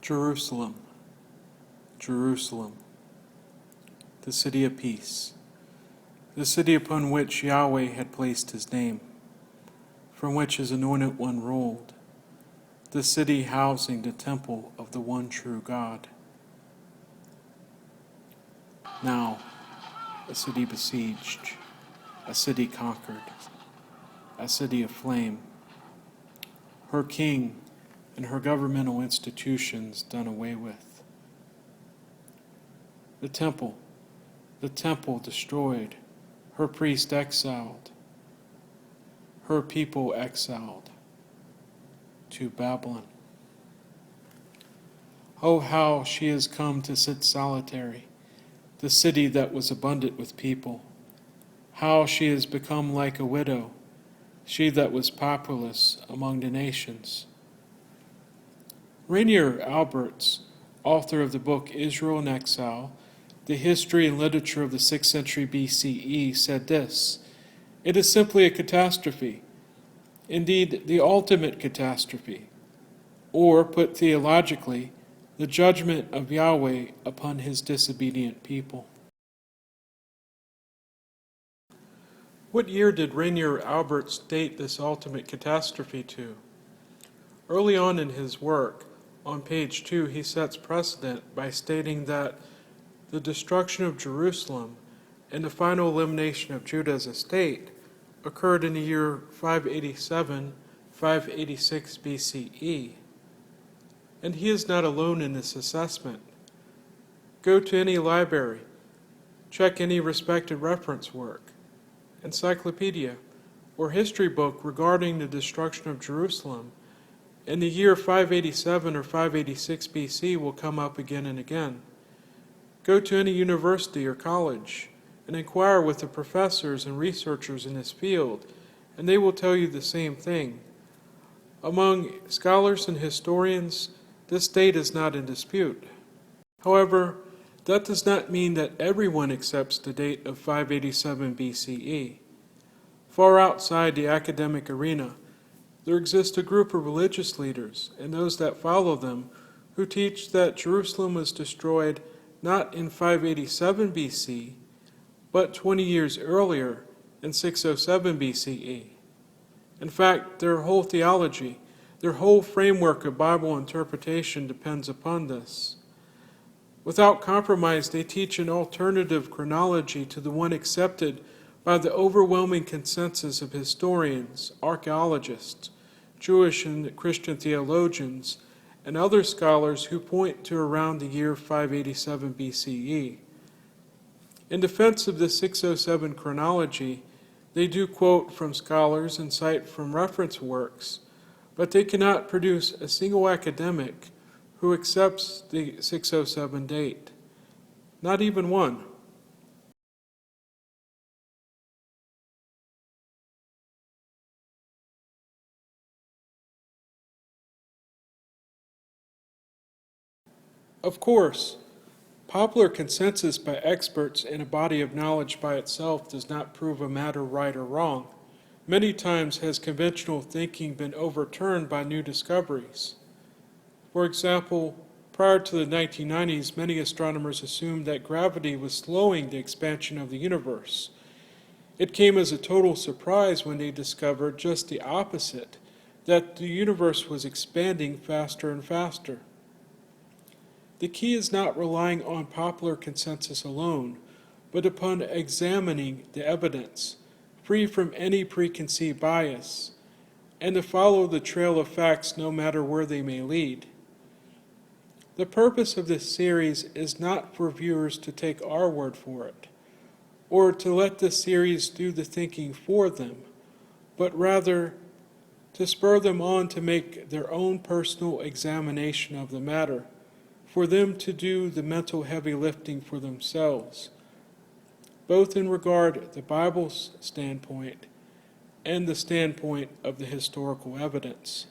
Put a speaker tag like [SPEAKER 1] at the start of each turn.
[SPEAKER 1] Jerusalem, Jerusalem, the city of peace, the city upon which Yahweh had placed his name, from which his anointed one ruled, the city housing the temple of the one true God. Now, a city besieged, a city conquered, a city aflame, her king and her governmental institutions done away with. The temple destroyed, her priest exiled, her people exiled to Babylon. Oh, how she has come to sit solitary, the city that was abundant with people. How she has become like a widow, she that was populous among the nations. Rainier Alberts, author of the book Israel in Exile, the history and literature of the 6th century BCE, said this: "It is simply a catastrophe, indeed the ultimate catastrophe, or, put theologically, the judgment of Yahweh upon his disobedient people." What year did Rainier Alberts date this ultimate catastrophe to? Early on in his work, on page 2, he sets precedent by stating that the destruction of Jerusalem and the final elimination of Judah as a state occurred in the year 587-586 BCE. And he is not alone in this assessment. Go to any library, check any respected reference work, encyclopedia, or history book regarding the destruction of Jerusalem, and the year 587 or 586 BC will come up again and again. Go to any university or college and inquire with the professors and researchers in this field, and they will tell you the same thing. Among scholars and historians, this date is not in dispute. However, that does not mean that everyone accepts the date of 587 BCE. Far outside the academic arena, there exists a group of religious leaders and those that follow them who teach that Jerusalem was destroyed not in 587 BC, but 20 years earlier in 607 BCE. In fact, their whole theology, their whole framework of Bible interpretation depends upon this. Without compromise, they teach an alternative chronology to the one accepted by the overwhelming consensus of historians, archeologists, Jewish and Christian theologians, and other scholars who point to around the year 587 BCE. In defense of the 607 chronology, they do quote from scholars and cite from reference works, but they cannot produce a single academic who accepts the 607 date. Not even one. Of course, popular consensus by experts and a body of knowledge by itself does not prove a matter right or wrong. Many times has conventional thinking been overturned by new discoveries. For example, prior to the 1990s, many astronomers assumed that gravity was slowing the expansion of the universe. It came as a total surprise when they discovered just the opposite, that the universe was expanding faster and faster. The key is not relying on popular consensus alone, but upon examining the evidence, free from any preconceived bias, and to follow the trail of facts no matter where they may lead. The purpose of this series is not for viewers to take our word for it, or to let the series do the thinking for them, but rather to spur them on to make their own personal examination of the matter, for them to do the mental heavy lifting for themselves, both in regard to the Bible's standpoint and the standpoint of the historical evidence.